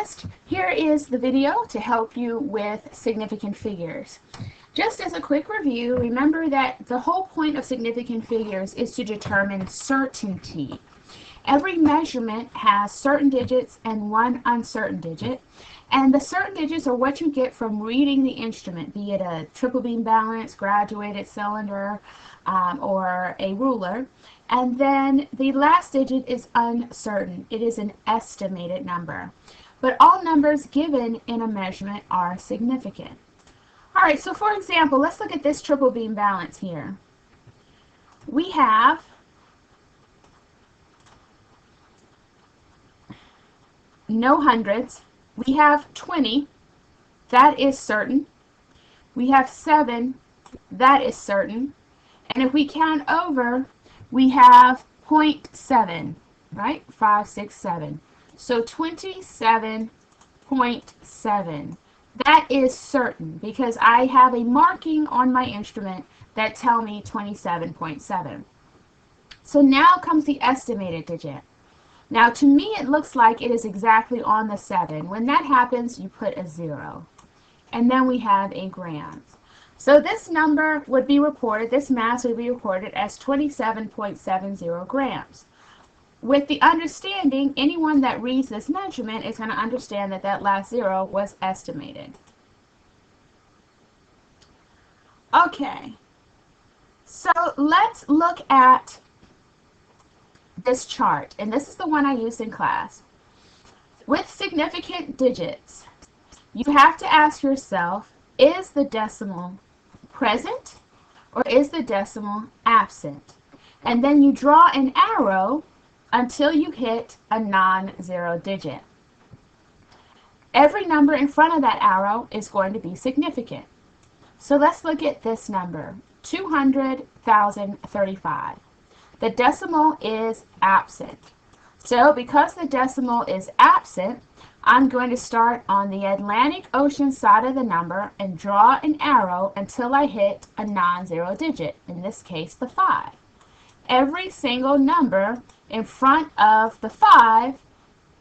dismissed, here is the video to help you with significant figures. Just as a quick review, remember that the whole point of significant figures is to determine certainty. Every measurement has certain digits and one uncertain digit, and the certain digits are what you get from reading the instrument, be it a triple beam balance, graduated cylinder, or a ruler. And then the last digit is uncertain. It is an estimated number. But all numbers given in a measurement are significant. All right, so for example, let's look at this triple beam balance here. We have no hundreds. We have 20. That is certain. We have 7. That is certain. And if we count over, we have 0.7, right? 5, 6, 7. So 27.7. That is certain because I have a marking on my instrument that tell me 27.7. So now comes the estimated digit. Now to me it looks like it is exactly on the 7. When that happens, you put a 0. And then we have a grams. So this number would be reported, this mass would be reported as 27.70 grams. With the understanding, anyone that reads this measurement is going to understand that that last 0 was estimated. Okay, so let's look at this chart, and this is the one I used in class. With significant digits, you have to ask yourself, is the decimal present or is the decimal absent? And then you draw an arrow until you hit a non-zero digit. Every number in front of that arrow is going to be significant. So let's look at this number, 200,035. The decimal is absent. So because the decimal is absent, I'm going to start on the Atlantic Ocean side of the number and draw an arrow until I hit a non-zero digit, in this case the 5. Every single number in front of the 5,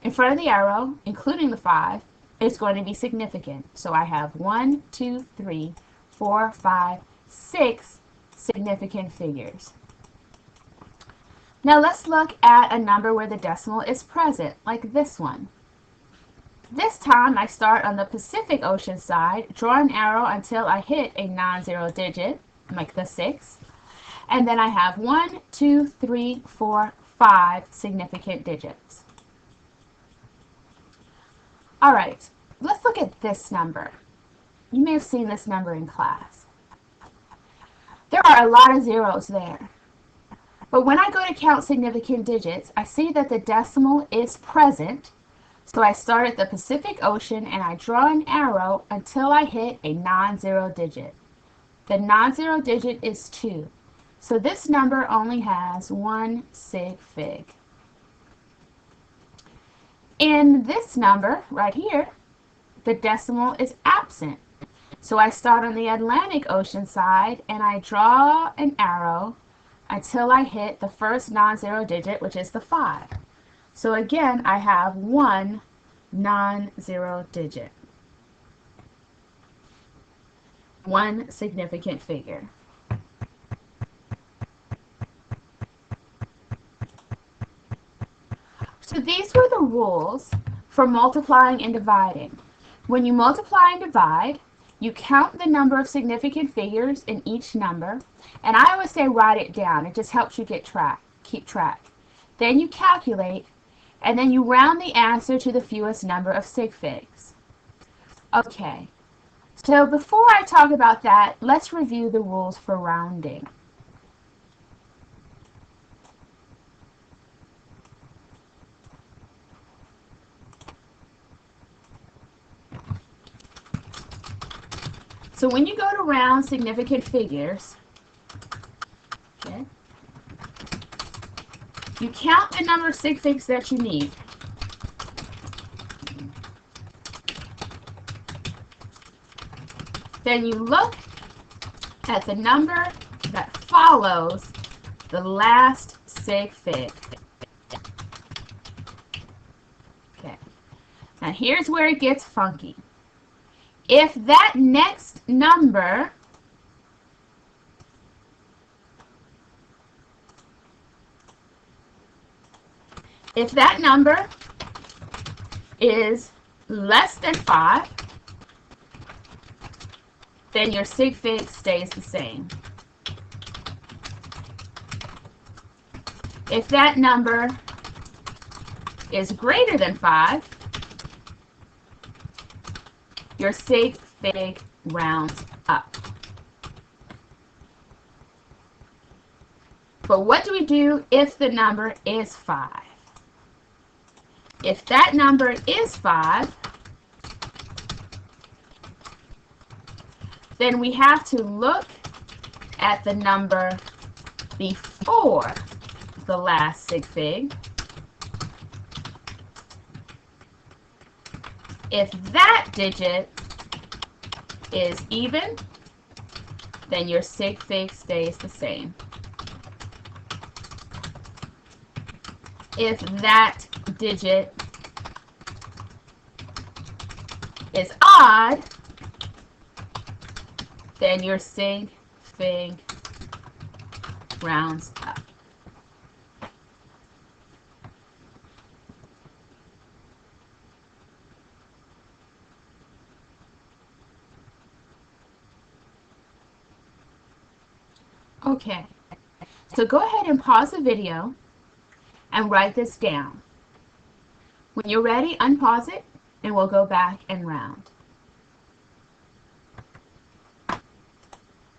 in front of the arrow, including the 5, is going to be significant. So I have 1, 2, 3, 4, 5, 6 significant figures. Now let's look at a number where the decimal is present, like this one. This time I start on the Pacific Ocean side, draw an arrow until I hit a non-zero digit, like the 6, and then I have 1, 2, 3, 4, 5 significant digits. All right, let's look at this number. You may have seen this number in class. There are a lot of zeros there. But when I go to count significant digits, I see that the decimal is present. So I start at the Pacific Ocean and I draw an arrow until I hit a non-zero digit. The non-zero digit is 2. So this number only has one sig fig. In this number right here, the decimal is absent. So I start on the Atlantic Ocean side and I draw an arrow until I hit the first non-zero digit, which is the 5. So again, I have one non-zero digit, one significant figure. So these were the rules for multiplying and dividing. When you multiply and divide, you count the number of significant figures in each number, and I always say write it down. It just helps you keep track. Then you calculate, and then you round the answer to the fewest number of sig figs. Okay, so before I talk about that, let's review the rules for rounding. So when you go to round significant figures, okay, you count the number of sig figs that you need. Then you look at the number that follows the last sig fig. Okay. Now here's where it gets funky. If that next number is less than 5, then your sig fig stays the same. If that number is greater than 5, your sig fig rounds up. But what do we do if the number is 5? If that number is 5, then we have to look at the number before the last sig fig. If that digit is even, then your sig fig stays the same. If that digit is odd, then your sig fig rounds up. Okay, so go ahead and pause the video and write this down. When you're ready, unpause it, and we'll go back and round.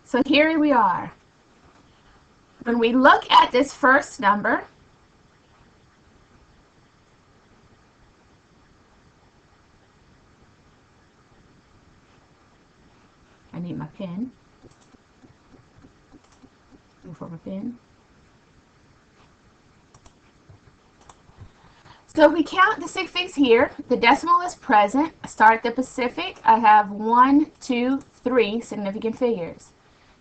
So here we are. When we look at this first number, I need my pen. Look for my pen. So we count the sig figs here. The decimal is present. I start at the Pacific. I have 1, 2, 3 significant figures.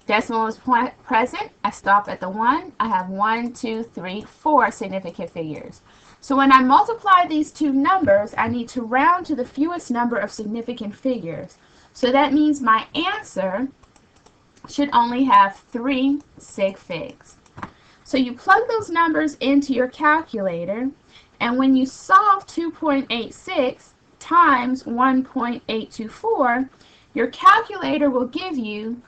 Decimal is present. I stop at the 1. I have 1, 2, 3, 4 significant figures. So when I multiply these two numbers, I need to round to the fewest number of significant figures. So that means my answer should only have 3 sig figs. So you plug those numbers into your calculator, and when you solve 2.86 times 1.824, your calculator will give you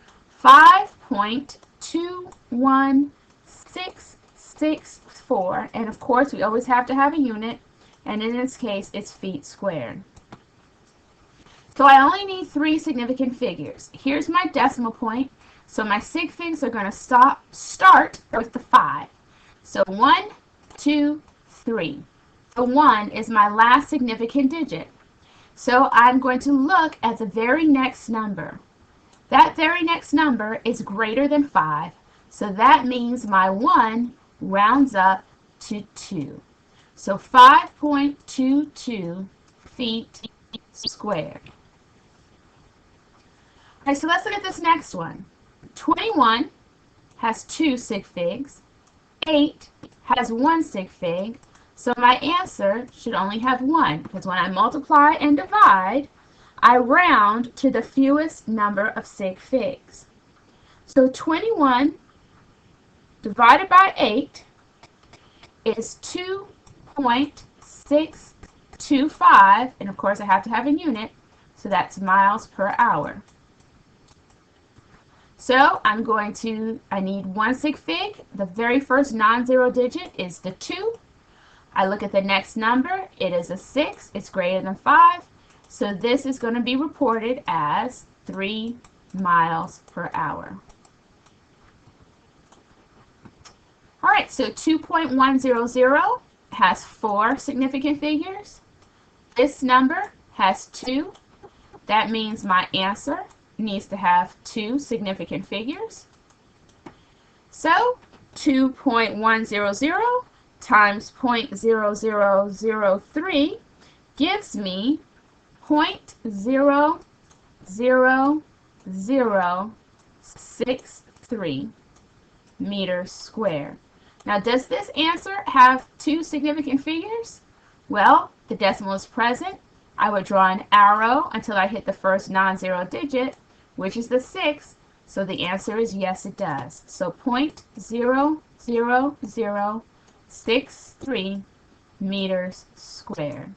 5.21664, and of course we always have to have a unit, and in this case it's feet squared. So I only need 3 significant figures. Here's my decimal point, so my sig figs are going to start with the 5. So 1, 2, 3. The 1 is my last significant digit. So I'm going to look at the very next number. That very next number is greater than 5, so that means my 1 rounds up to 2. So 5.22 feet squared. Okay, so let's look at this next one. 21 has 2 sig figs. 8 has 1 sig fig. So my answer should only have 1, because when I multiply and divide, I round to the fewest number of sig figs. So 21 divided by 8 is 2.625, and of course I have to have a unit, so that's miles per hour. So I need 1 sig fig. The very first non-zero digit is the 2. I look at the next number, it is a 6, it's greater than 5, so this is going to be reported as 3 miles per hour. Alright, so 2.100 has 4 significant figures. This number has 2. That means my answer needs to have 2 significant figures. So 2.100 times 0.0003 gives me 0.00063 meters squared. Now, does this answer have 2 significant figures? Well, the decimal is present. I would draw an arrow until I hit the first non-zero digit, which is the 6. So the answer is yes, it does. So 0.00063 meters squared.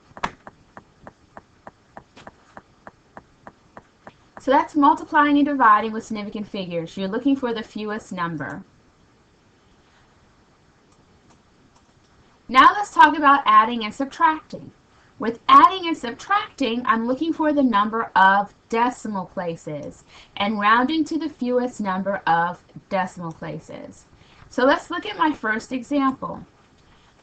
So that's multiplying and dividing with significant figures. You're looking for the fewest number. Now let's talk about adding and subtracting. With adding and subtracting, I'm looking for the number of decimal places and rounding to the fewest number of decimal places. So let's look at my first example.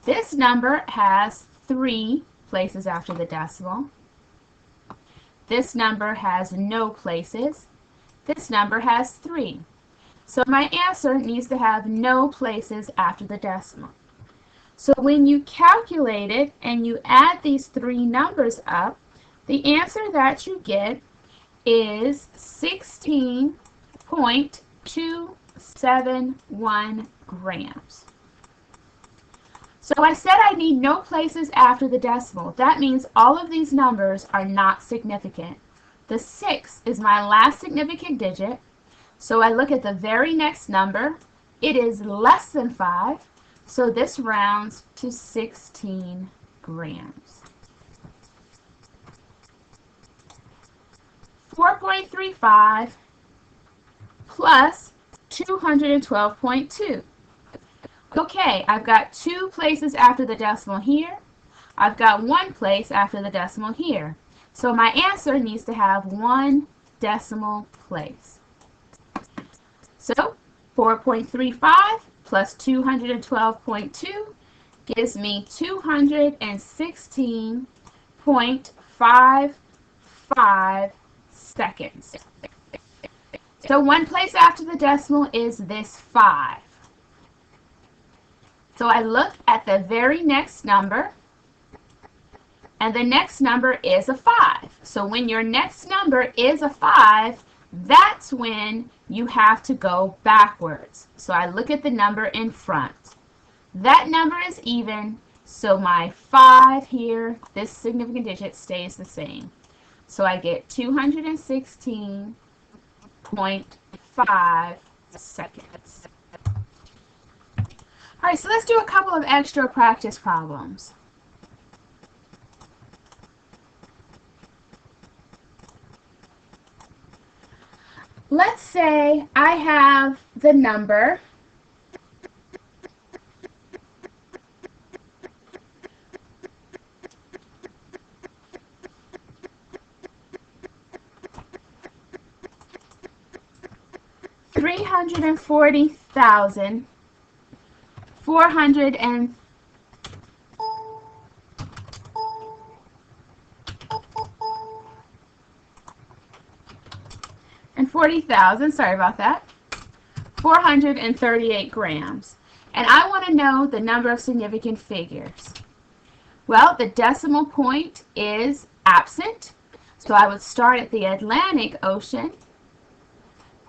This number has 3 places after the decimal. This number has no places. This number has 3. So my answer needs to have no places after the decimal. So when you calculate it and you add these 3 numbers up, the answer that you get is 16.271 grams. So I said I need no places after the decimal. That means all of these numbers are not significant. The 6 is my last significant digit. So I look at the very next number. It is less than 5. So this rounds to 16 grams. 4.35 plus 212.2. Okay, I've got 2 places after the decimal here. I've got 1 place after the decimal here. So my answer needs to have 1 decimal place. So 4.35 plus 212.2 gives me 216.55 seconds. So 1 place after the decimal is this 5. So I look at the very next number, and the next number is a 5. So when your next number is a 5, that's when you have to go backwards. So I look at the number in front. That number is even, so my 5 here, this significant digit, stays the same. So I get 216.5 seconds. All right, so let's do a couple of extra practice problems. Let's say I have the number 340,000, sorry about that, 438 grams. And I want to know the number of significant figures. Well, the decimal point is absent, so I would start at the Atlantic Ocean.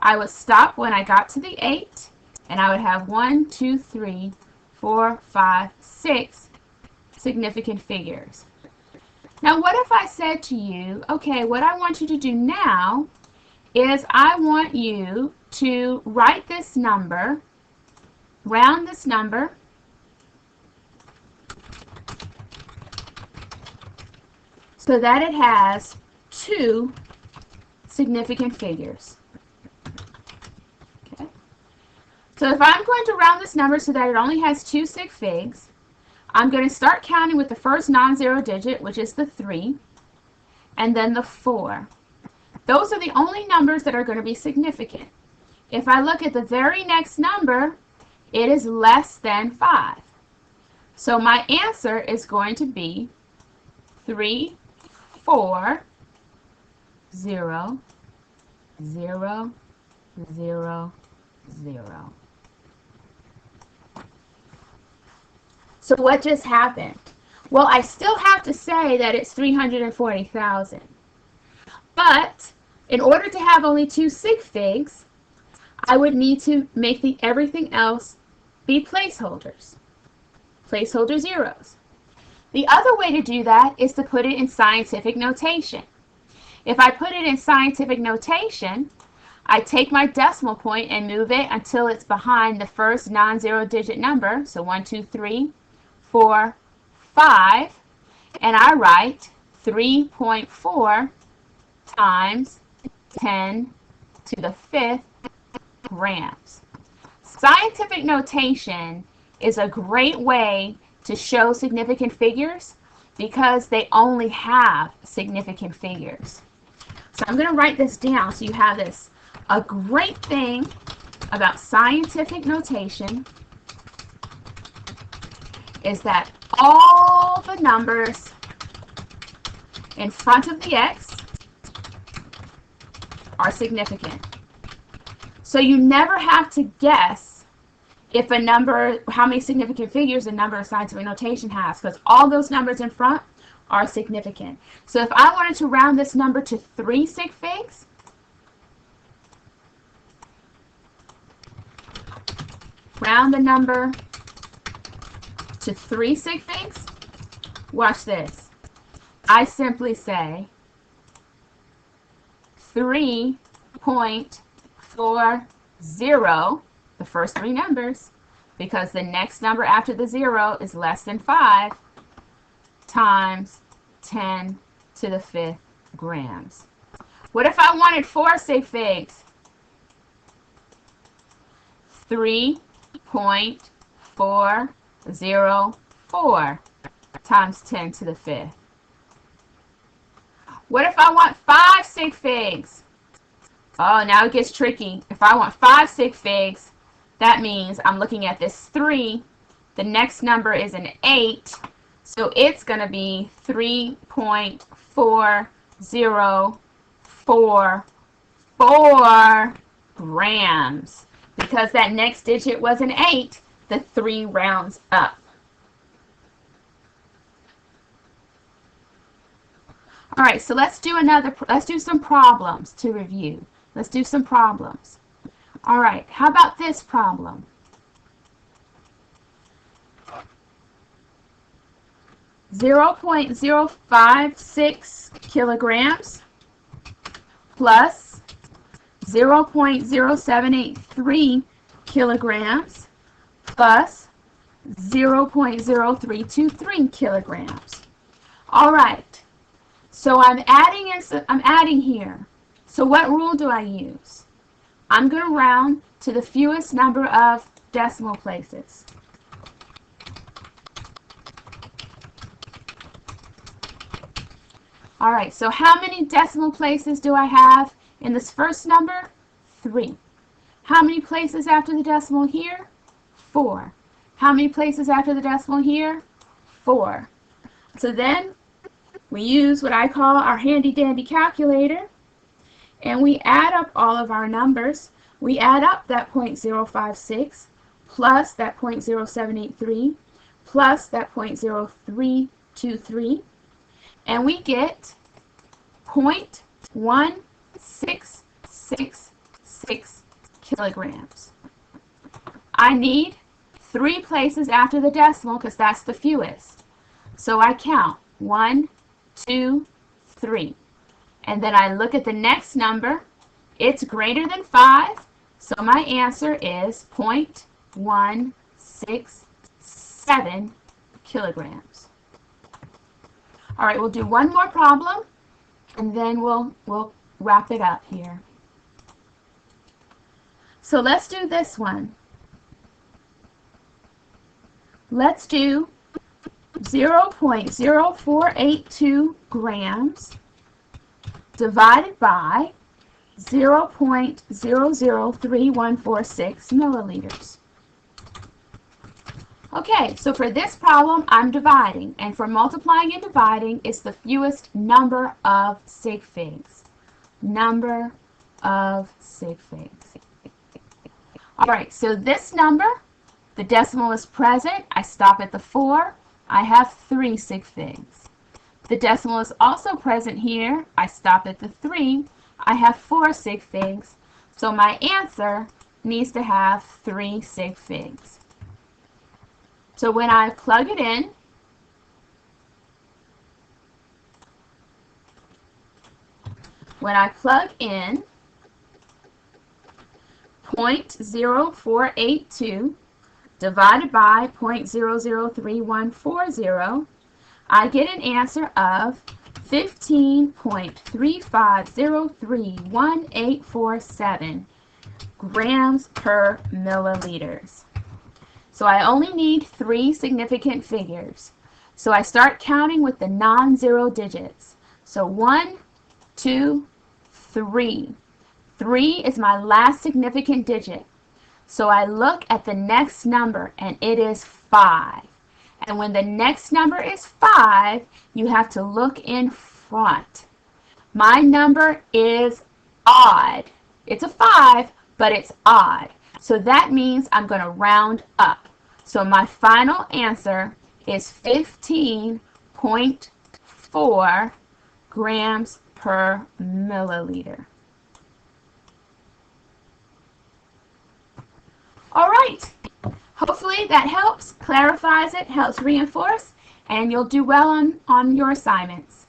I would stop when I got to the 8, and I would have 1, 2, 3, 4, 5, 6 significant figures. Now, what if I said to you, okay, what I want you to do now is I want you to write this number, round this number, so that it has 2 significant figures. Okay. So if I'm going to round this number so that it only has 2 sig figs, I'm going to start counting with the first non-zero digit, which is the 3, and then the 4. Those are the only numbers that are going to be significant. If I look at the very next number, it is less than 5. So my answer is going to be 3, 4, 0, 0, 0, 0. So what just happened? Well, I still have to say that it's 340,000. But in order to have only 2 sig figs, I would need to make everything else be placeholders. Placeholder zeros. The other way to do that is to put it in scientific notation. If I put it in scientific notation, I take my decimal point and move it until it's behind the first non-zero digit number, so 1, 2, 3, 4, 5, and I write 3.4 times 10 to the 5th grams. Scientific notation is a great way to show significant figures because they only have significant figures. So I'm going to write this down so you have this. A great thing about scientific notation is that all the numbers in front of the x are significant. So you never have to guess if a number, how many significant figures a number of scientific notation has, because all those numbers in front are significant. So if I wanted to round this number to 3 sig figs, round the number to 3 sig figs, watch this. I simply say 3.40, the first 3 numbers, because the next number after the 0 is less than 5, times 10 to the 5th grams. What if I wanted 4 sig figs? 3.404 times 10 to the 5th. What if I want 5 sig figs? Oh, now it gets tricky. If I want 5 sig figs, that means I'm looking at this 3. The next number is an 8. So it's going to be 3.4044 grams. Because that next digit was an 8, the 3 rounds up. All right, so let's do some problems to review. Let's do some problems. All right, how about this problem? (0.056 kilograms plus 0.0783 kilograms plus 0.0323 kilograms. All right, so I'm adding here. So what rule do I use? I'm going to round to the fewest number of decimal places. All right, so how many decimal places do I have in this first number? 3. How many places after the decimal here? 4. How many places after the decimal here? 4. So then we use what I call our handy dandy calculator, and we add up all of our numbers. We add up that 0.056 plus that 0.0783 plus that 0.0323, and we get 0.1666 kilograms. I need 3 places after the decimal because that's the fewest. So I count 1, 2, 3. And then I look at the next number. It's greater than 5, so my answer is 0.167 kilograms. All right, we'll do one more problem, and then we'll wrap it up here. So let's do this one. Let's do 0.0482 grams divided by 0.003146 milliliters. Okay, so for this problem, I'm dividing, and for multiplying and dividing, it's the fewest number of sig figs. Number of sig figs. All right, so this number, the decimal is present. I stop at the 4. I have 3 sig figs. The decimal is also present here. I stop at the 3. I have 4 sig figs. So my answer needs to have 3 sig figs. So when I plug it in, when I plug in 0.0482 divided by 0.003140, I get an answer of 15.35031847 grams per milliliters. So I only need 3 significant figures. So I start counting with the non-zero digits. So 1, 2, 3. 3 is my last significant digit. So I look at the next number and it is 5. And when the next number is 5, you have to look in front. My number is odd. It's a 5, but it's odd. So that means I'm going to round up. So my final answer is 15.4 grams per milliliter. All right. Hopefully that helps, clarifies it, helps reinforce, and you'll do well on your assignments.